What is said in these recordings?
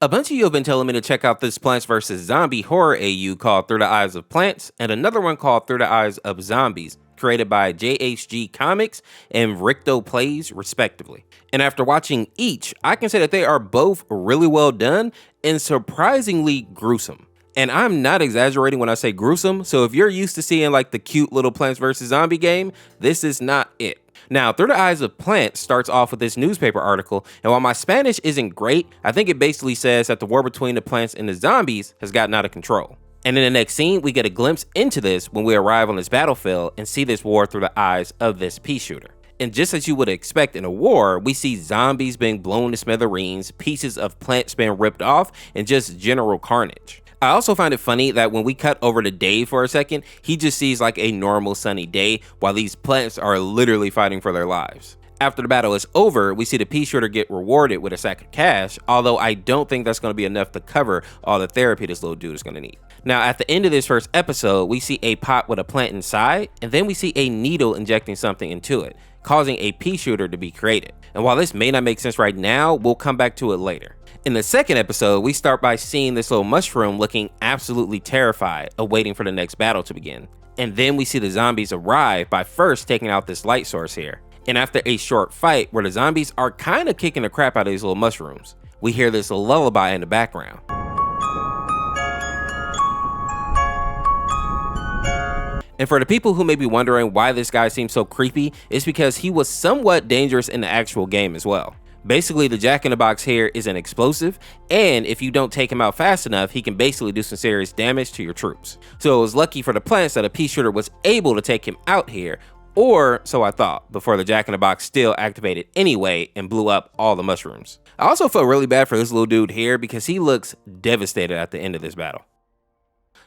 A bunch of you have been telling me to check out this Plants vs. Zombie horror AU called Through the Eyes of Plants, and another one called Through the Eyes of Zombies, created by JHG Comics and Vrictoplays, respectively. And after watching each, I can say that they are both really well done and surprisingly gruesome. And I'm not exaggerating when I say gruesome, so if you're used to seeing like the cute little Plants vs. Zombie game, this is not it. Now, Through the Eyes of Plants starts off with this newspaper article, and while my Spanish isn't great, I think it basically says that the war between the plants and the zombies has gotten out of control. And in the next scene, we get a glimpse into this when we arrive on this battlefield and see this war through the eyes of this pea shooter. And just as you would expect in a war, we see zombies being blown to smithereens, pieces of plants being ripped off, and just general carnage. I also find it funny that when we cut over to Dave for a second, he just sees like a normal sunny day while these plants are literally fighting for their lives. After the battle is over, we see the pea shooter get rewarded with a sack of cash, although I don't think that's going to be enough to cover all the therapy this little dude is going to need. Now, at the end of this first episode, we see a pot with a plant inside, and then we see a needle injecting something into it, causing a pea shooter to be created. And while this may not make sense right now, we'll come back to it later. In the second episode, we start by seeing this little mushroom looking absolutely terrified, awaiting for the next battle to begin. And then we see the zombies arrive by first taking out this light source here. And after a short fight where the zombies are kind of kicking the crap out of these little mushrooms, we hear this lullaby in the background. And for the people who may be wondering why this guy seems so creepy, it's because he was somewhat dangerous in the actual game as well. Basically, the Jack-in-the-Box here is an explosive, and if you don't take him out fast enough, he can basically do some serious damage to your troops. So it was lucky for the plants that a pea shooter was able to take him out here, or so I thought, before the Jack-in-the-Box still activated anyway and blew up all the mushrooms. I also felt really bad for this little dude here because he looks devastated at the end of this battle.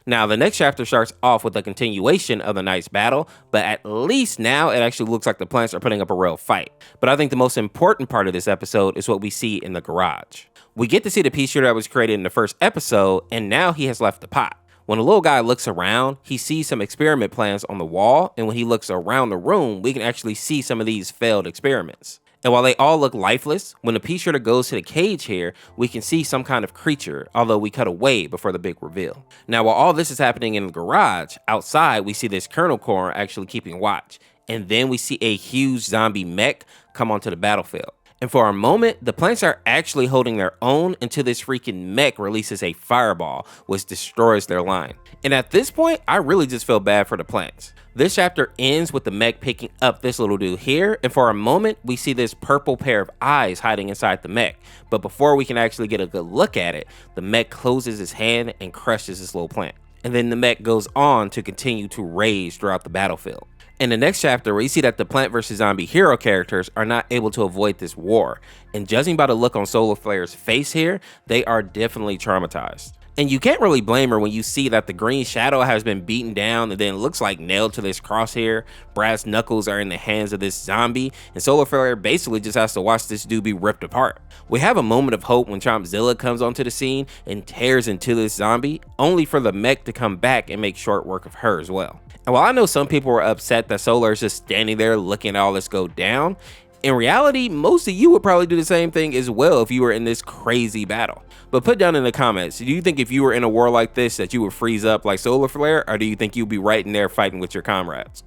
Now, the next chapter starts off with a continuation of the night's battle, but at least now it actually looks like the plants are putting up a real fight. But I think the most important part of this episode is what we see in the garage. We get to see the pea shooter that was created in the first episode, and now he has left the pot. When the little guy looks around, he sees some experiment plans on the wall, and when he looks around the room, we can actually see some of these failed experiments. And while they all look lifeless, when the pea shooter goes to the cage here, we can see some kind of creature, although we cut away before the big reveal. Now, while all this is happening in the garage, outside we see this kernel corn actually keeping watch. And then we see a huge zombie mech come onto the battlefield. And for a moment, the plants are actually holding their own until this freaking mech releases a fireball, which destroys their line. And at this point, I really just feel bad for the plants. This chapter ends with the mech picking up this little dude here, and for a moment, we see this purple pair of eyes hiding inside the mech. But before we can actually get a good look at it, the mech closes his hand and crushes this little plant. And then the mech goes on to continue to rage throughout the battlefield. In the next chapter, we see that the Plant vs. Zombie hero characters are not able to avoid this war, and judging by the look on Solar Flare's face here, they are definitely traumatized. And you can't really blame her when you see that the green shadow has been beaten down and then looks like nailed to this crosshair, brass knuckles are in the hands of this zombie, and Solar Flare basically just has to watch this dude be ripped apart. We have a moment of hope when Chompzilla comes onto the scene and tears into this zombie, only for the mech to come back and make short work of her as well. And while I know some people were upset that Solar is just standing there looking at all this go down, in reality, most of you would probably do the same thing as well if you were in this crazy battle. But put down in the comments, do you think if you were in a war like this that you would freeze up like Solar Flare, or do you think you'd be right in there fighting with your comrades?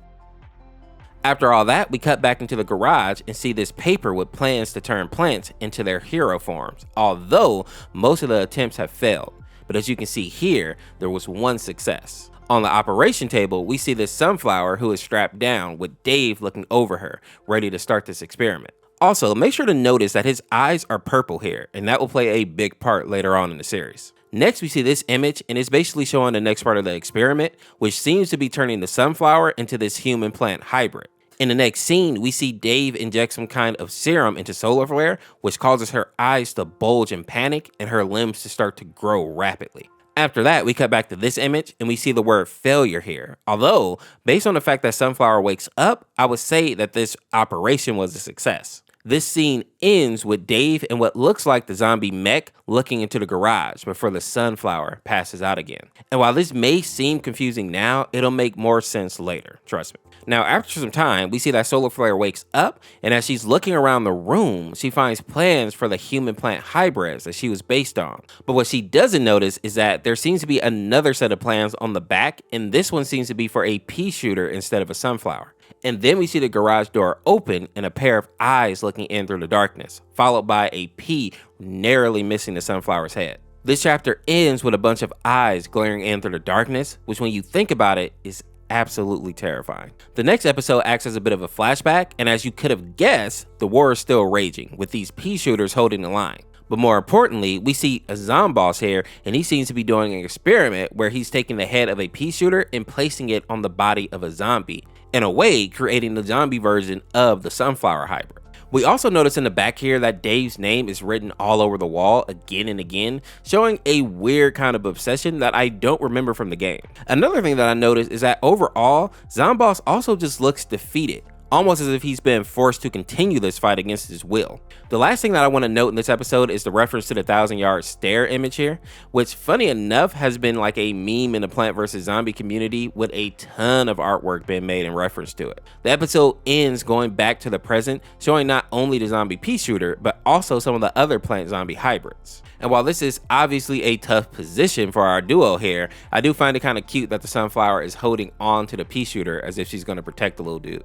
After all that, we cut back into the garage and see this paper with plans to turn plants into their hero forms, although most of the attempts have failed. But as you can see here, there was one success. On the operation table, we see this sunflower who is strapped down with Dave looking over her, ready to start this experiment. Also, make sure to notice that his eyes are purple here, and that will play a big part later on in the series. Next, we see this image, and it's basically showing the next part of the experiment, which seems to be turning the sunflower into this human-plant hybrid. In the next scene, we see Dave inject some kind of serum into Solar Flare, which causes her eyes to bulge in panic and her limbs to start to grow rapidly. After that, we cut back to this image and we see the word failure here. Although, based on the fact that Sunflower wakes up, I would say that this operation was a success. This scene ends with Dave and what looks like the zombie mech looking into the garage before the sunflower passes out again. And while this may seem confusing now, it'll make more sense later, trust me. Now, after some time, we see that Solar Flare wakes up, and as she's looking around the room, she finds plans for the human-plant hybrids that she was based on. But what she doesn't notice is that there seems to be another set of plans on the back, and this one seems to be for a pea shooter instead of a sunflower. And then we see the garage door open and a pair of eyes looking in through the darkness, followed by a pea narrowly missing the sunflower's head. This chapter ends with a bunch of eyes glaring in through the darkness, which when you think about it is absolutely terrifying. The next episode acts as a bit of a flashback, and as you could have guessed, the war is still raging, with these pea shooters holding the line. But more importantly, we see a Zomboss here, and he seems to be doing an experiment where he's taking the head of a pea shooter and placing it on the body of a zombie, in a way creating the zombie version of the sunflower hybrid. We also notice in the back here that Dave's name is written all over the wall again and again, showing a weird kind of obsession that I don't remember from the game. Another thing that I noticed is that overall, Zomboss also just looks defeated, almost as if he's been forced to continue this fight against his will. The last thing that I want to note in this episode is the reference to the 1,000-yard stare image here, which funny enough has been like a meme in the Plant vs. Zombie community with a ton of artwork being made in reference to it. The episode ends going back to the present, showing not only the zombie pea shooter, but also some of the other plant zombie hybrids. And while this is obviously a tough position for our duo here, I do find it kind of cute that the sunflower is holding on to the pea shooter as if she's going to protect the little dude.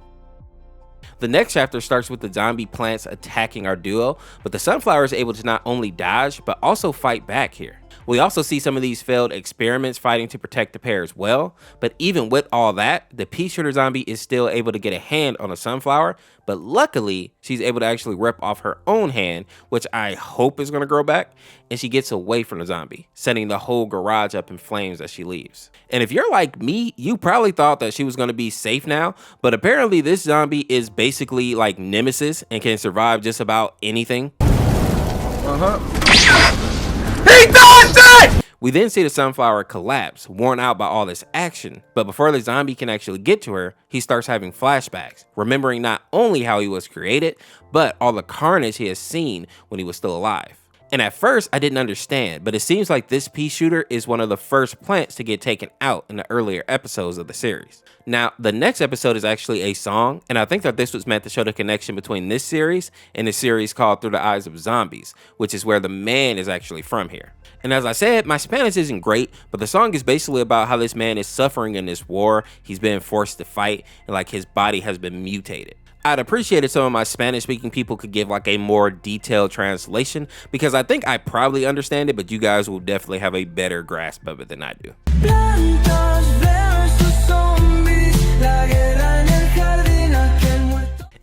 The next chapter starts with the zombie plants attacking our duo, but the sunflower is able to not only dodge, but also fight back here. We also see some of these failed experiments fighting to protect the pair as well, but even with all that, the pea shooter zombie is still able to get a hand on a sunflower, but luckily, she's able to actually rip off her own hand, which I hope is going to grow back, and she gets away from the zombie, setting the whole garage up in flames as she leaves. And if you're like me, you probably thought that she was going to be safe now, but apparently this zombie is basically like Nemesis and can survive just about anything. He dodged it! We then see the sunflower collapse, worn out by all this action, but before the zombie can actually get to her, he starts having flashbacks, remembering not only how he was created, but all the carnage he has seen when he was still alive. And at first, I didn't understand, but it seems like this pea shooter is one of the first plants to get taken out in the earlier episodes of the series. Now, the next episode is actually a song, and I think that this was meant to show the connection between this series and the series called Through the Eyes of Zombies, which is where the man is actually from here. And as I said, my Spanish isn't great, but the song is basically about how this man is suffering in this war, he's been forced to fight, and like his body has been mutated. I'd appreciate if some of my Spanish speaking people could give like a more detailed translation, because I think I probably understand it, but you guys will definitely have a better grasp of it than I do.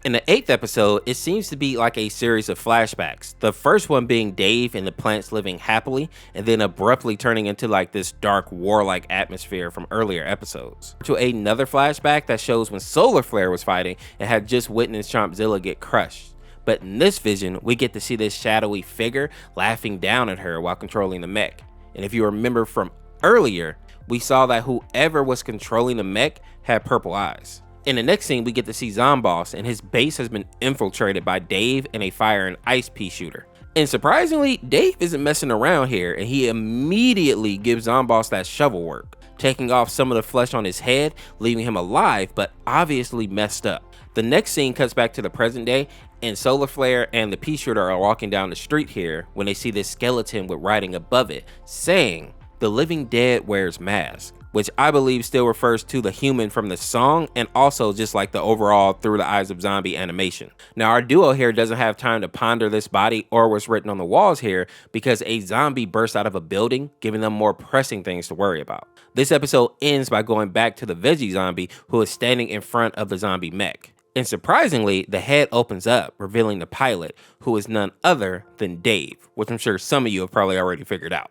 In the 8th episode, it seems to be like a series of flashbacks. The first one being Dave and the plants living happily, and then abruptly turning into like this dark warlike atmosphere from earlier episodes. To another flashback that shows when Solar Flare was fighting and had just witnessed Chompzilla get crushed. But in this vision, we get to see this shadowy figure laughing down at her while controlling the mech. And if you remember from earlier, we saw that whoever was controlling the mech had purple eyes. In the next scene, we get to see Zomboss, and his base has been infiltrated by Dave and a fire and ice pea shooter. And surprisingly, Dave isn't messing around here, and he immediately gives Zomboss that shovel work, taking off some of the flesh on his head, leaving him alive, but obviously messed up. The next scene cuts back to the present day, and Solar Flare and the pea shooter are walking down the street here when they see this skeleton with writing above it, saying, "The living dead wears masks," which I believe still refers to the human from the song and also just like the overall Through the Eyes of Zombie animation. Now our duo here doesn't have time to ponder this body or what's written on the walls here because a zombie bursts out of a building, giving them more pressing things to worry about. This episode ends by going back to the veggie zombie who is standing in front of the zombie mech. And surprisingly, the head opens up, revealing the pilot, who is none other than Dave, which I'm sure some of you have probably already figured out.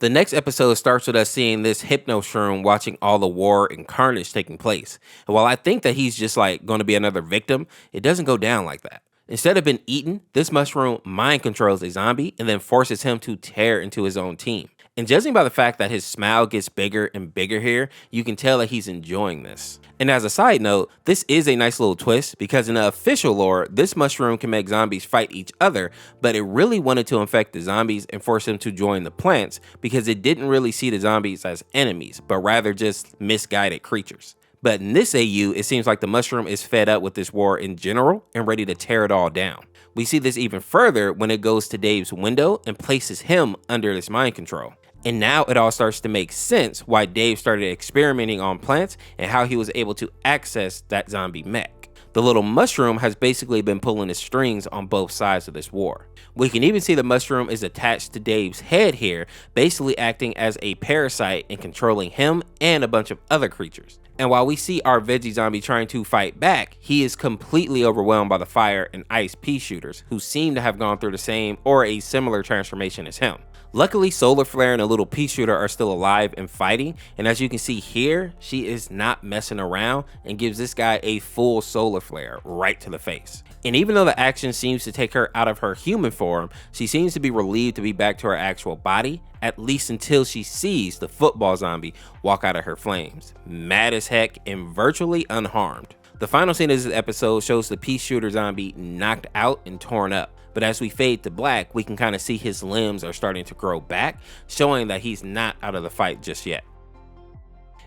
The next episode starts with us seeing this Hypno-shroom watching all the war and carnage taking place. And while I think that he's just like going to be another victim, it doesn't go down like that. Instead of being eaten, this mushroom mind controls a zombie and then forces him to tear into his own team. And judging by the fact that his smile gets bigger and bigger here, you can tell that he's enjoying this. And as a side note, this is a nice little twist because in the official lore, this mushroom can make zombies fight each other, but it really wanted to infect the zombies and force them to join the plants because it didn't really see the zombies as enemies, but rather just misguided creatures. But in this AU, it seems like the mushroom is fed up with this war in general and ready to tear it all down. We see this even further when it goes to Dave's window and places him under this mind control. And now it all starts to make sense why Dave started experimenting on plants and how he was able to access that zombie mech. The little mushroom has basically been pulling the strings on both sides of this war. We can even see the mushroom is attached to Dave's head here, basically acting as a parasite and controlling him and a bunch of other creatures. And while we see our veggie zombie trying to fight back, he is completely overwhelmed by the fire and ice pea shooters who seem to have gone through the same or a similar transformation as him. Luckily, Solar Flare and a little pea shooter are still alive and fighting, and as you can see here, she is not messing around and gives this guy a full Solar Flare right to the face. And even though the action seems to take her out of her human form, she seems to be relieved to be back to her actual body, at least until she sees the football zombie walk out of her flames, mad as heck and virtually unharmed. The final scene of this episode shows the pea shooter zombie knocked out and torn up. But as we fade to black, we can kind of see his limbs are starting to grow back, showing that he's not out of the fight just yet.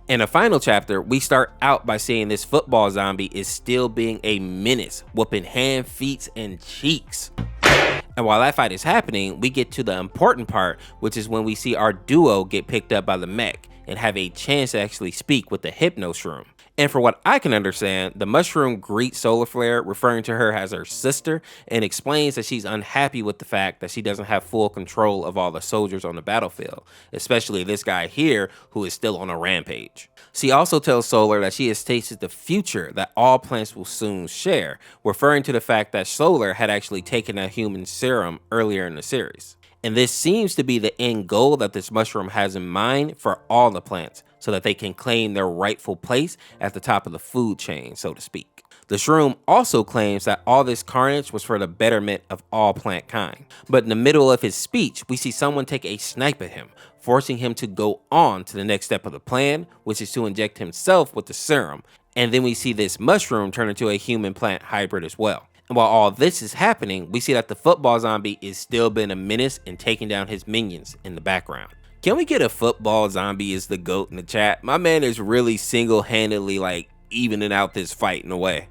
In the final chapter, we start out by seeing this football zombie is still being a menace, whooping hand, feet, and cheeks. And while that fight is happening, we get to the important part, which is when we see our duo get picked up by the mech and have a chance to actually speak with the Hypno-shroom. And for what I can understand, the mushroom greets Solar Flare, referring to her as her sister, and explains that she's unhappy with the fact that she doesn't have full control of all the soldiers on the battlefield, especially this guy here who is still on a rampage. She also tells Solar that she has tasted the future that all plants will soon share, referring to the fact that Solar had actually taken a human serum earlier in the series. And this seems to be the end goal that this mushroom has in mind for all the plants, so that they can claim their rightful place at the top of the food chain, so to speak. The shroom also claims that all this carnage was for the betterment of all plant kind. But in the middle of his speech, we see someone take a snipe at him, forcing him to go on to the next step of the plan, which is to inject himself with the serum. And then we see this mushroom turn into a human plant hybrid as well. And while all this is happening, we see that the football zombie is still being a menace and taking down his minions in the background. Can we get a football zombie as the GOAT in the chat? My man is really single-handedly like evening out this fight in a way.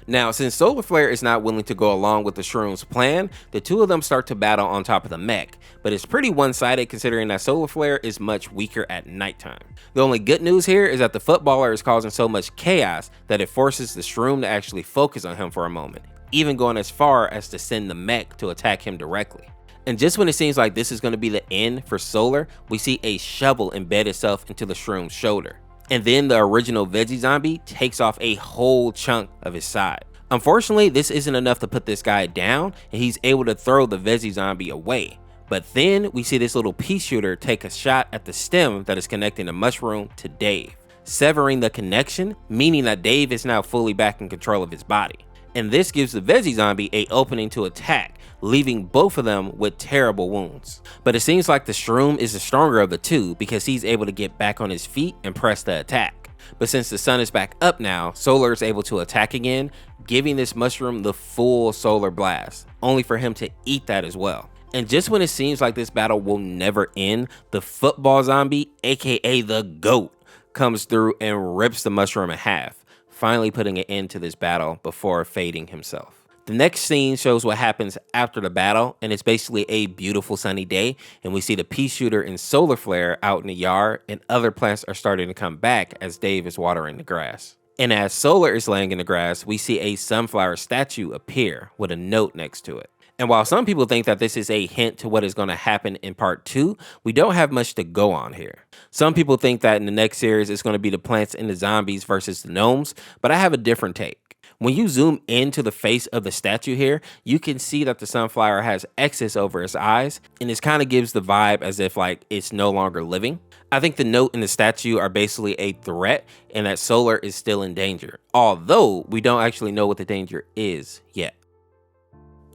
Now, since Solar Flare is not willing to go along with the shroom's plan, the two of them start to battle on top of the mech, but it's pretty one-sided considering that Solar Flare is much weaker at nighttime. The only good news here is that the footballer is causing so much chaos that it forces the shroom to actually focus on him for a moment, even going as far as to send the mech to attack him directly. And just when it seems like this is going to be the end for Solar, we see a shovel embed itself into the shroom's shoulder. And then the original veggie zombie takes off a whole chunk of his side. Unfortunately, this isn't enough to put this guy down, and he's able to throw the veggie zombie away. But then we see this little pea shooter take a shot at the stem that is connecting the mushroom to Dave, severing the connection, meaning that Dave is now fully back in control of his body. And this gives the veggie zombie an opening to attack, leaving both of them with terrible wounds. But it seems like the shroom is the stronger of the two because he's able to get back on his feet and press the attack. But since the sun is back up now, Solar is able to attack again, giving this mushroom the full solar blast, only for him to eat that as well. And just when it seems like this battle will never end, the football zombie, aka the GOAT, comes through and rips the mushroom in half, finally putting an end to this battle before fading himself. The next scene shows what happens after the battle, and it's basically a beautiful sunny day, and we see the pea shooter and Solar Flare out in the yard, and other plants are starting to come back as Dave is watering the grass. And as Solar is laying in the grass, we see a sunflower statue appear with a note next to it. And while some people think that this is a hint to what is going to happen in part 2, we don't have much to go on here. Some people think that in the next series it's going to be the plants and the zombies versus the gnomes, but I have a different take. When you zoom into the face of the statue here, you can see that the sunflower has excess over its eyes, and this kind of gives the vibe as if like it's no longer living. I think the note and the statue are basically a threat and that Solar is still in danger, although we don't actually know what the danger is yet.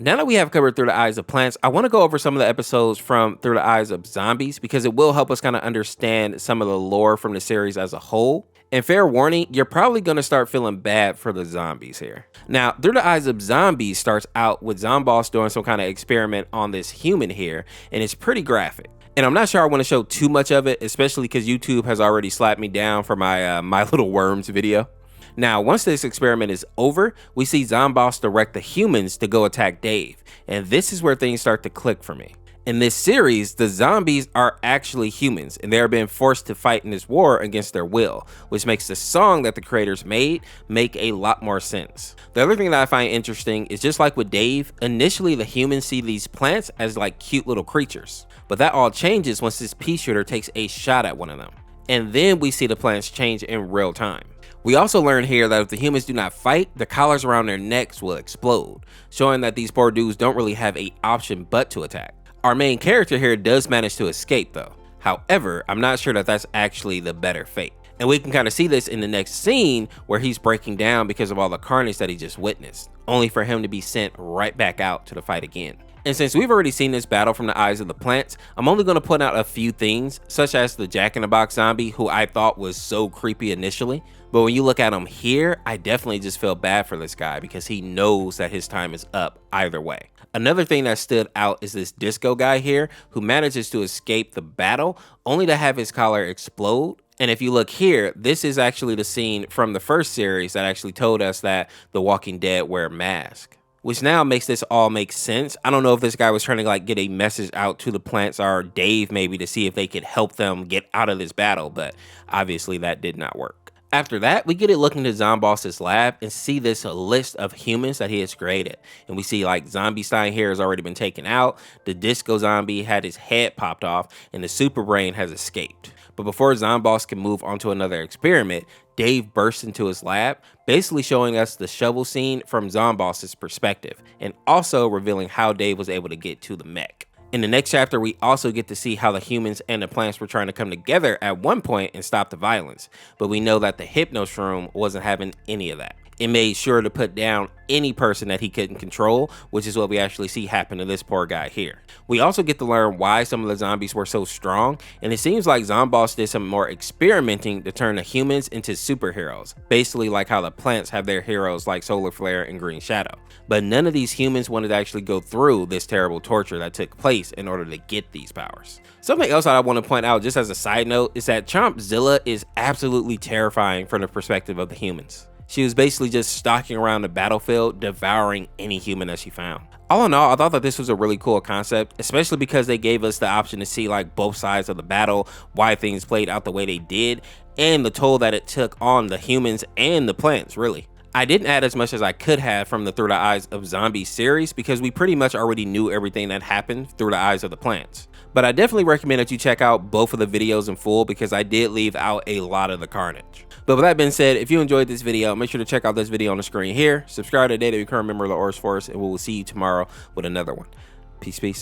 Now that we have covered Through the Eyes of Plants, I want to go over some of the episodes from Through the Eyes of Zombies because it will help us kind of understand some of the lore from the series as a whole. And fair warning, you're probably going to start feeling bad for the zombies here. Now, Through the Eyes of Zombies starts out with Zomboss doing some kind of experiment on this human here, and it's pretty graphic. And I'm not sure I want to show too much of it, especially because YouTube has already slapped me down for my My Little Worms video. Now, once this experiment is over, we see Zomboss direct the humans to go attack Dave, and this is where things start to click for me. In this series, the zombies are actually humans, and they are being forced to fight in this war against their will, which makes the song that the creators made make a lot more sense. The other thing that I find interesting is just like with Dave, initially the humans see these plants as like cute little creatures, but that all changes once this pea shooter takes a shot at one of them. And then we see the plants change in real time. We also learn here that if the humans do not fight, the collars around their necks will explode, showing that these poor dudes don't really have an option but to attack. Our main character here does manage to escape though. However, I'm not sure that that's actually the better fate. And we can kind of see this in the next scene where he's breaking down because of all the carnage that he just witnessed, only for him to be sent right back out to the fight again. And since we've already seen this battle from the eyes of the plants, I'm only going to point out a few things, such as the Jack-in-the-Box zombie, who I thought was so creepy initially. But when you look at him here, I definitely just feel bad for this guy because he knows that his time is up either way. Another thing that stood out is this disco guy here who manages to escape the battle only to have his collar explode. And if you look here, this is actually the scene from the first series that actually told us that the Walking Dead wear masks, which now makes this all make sense. I don't know if this guy was trying to like get a message out to the plants or Dave maybe to see if they could help them get out of this battle, but obviously that did not work. After that, we get it looking to Zomboss's lab and see this list of humans that he has created. And we see like Zombie Stein here has already been taken out, the disco zombie had his head popped off, and the super brain has escaped. But before Zomboss can move on to another experiment, Dave bursts into his lab, basically showing us the shovel scene from Zomboss's perspective, and also revealing how Dave was able to get to the mech. In the next chapter, we also get to see how the humans and the plants were trying to come together at one point and stop the violence, but we know that the Hypno-shroom wasn't having any of that. It made sure to put down any person that he couldn't control, which is what we actually see happen to this poor guy here. We also get to learn why some of the zombies were so strong, and it seems like Zomboss did some more experimenting to turn the humans into superheroes, basically like how the plants have their heroes like Solar Flare and Green Shadow. But none of these humans wanted to actually go through this terrible torture that took place in order to get these powers. Something else that I want to point out just as a side note is that Chompzilla is absolutely terrifying from the perspective of the humans. She was basically just stalking around the battlefield, devouring any human that she found. All in all, I thought that this was a really cool concept, especially because they gave us the option to see like both sides of the battle, why things played out the way they did, and the toll that it took on the humans and the plants, really. I didn't add as much as I could have from the Through the Eyes of Zombies series because we pretty much already knew everything that happened through the eyes of the plants. But I definitely recommend that you check out both of the videos in full because I did leave out a lot of the carnage. But with that being said, if you enjoyed this video, make sure to check out this video on the screen here, subscribe today to become a member of the Orange Force, and we will see you tomorrow with another one. Peace, peace.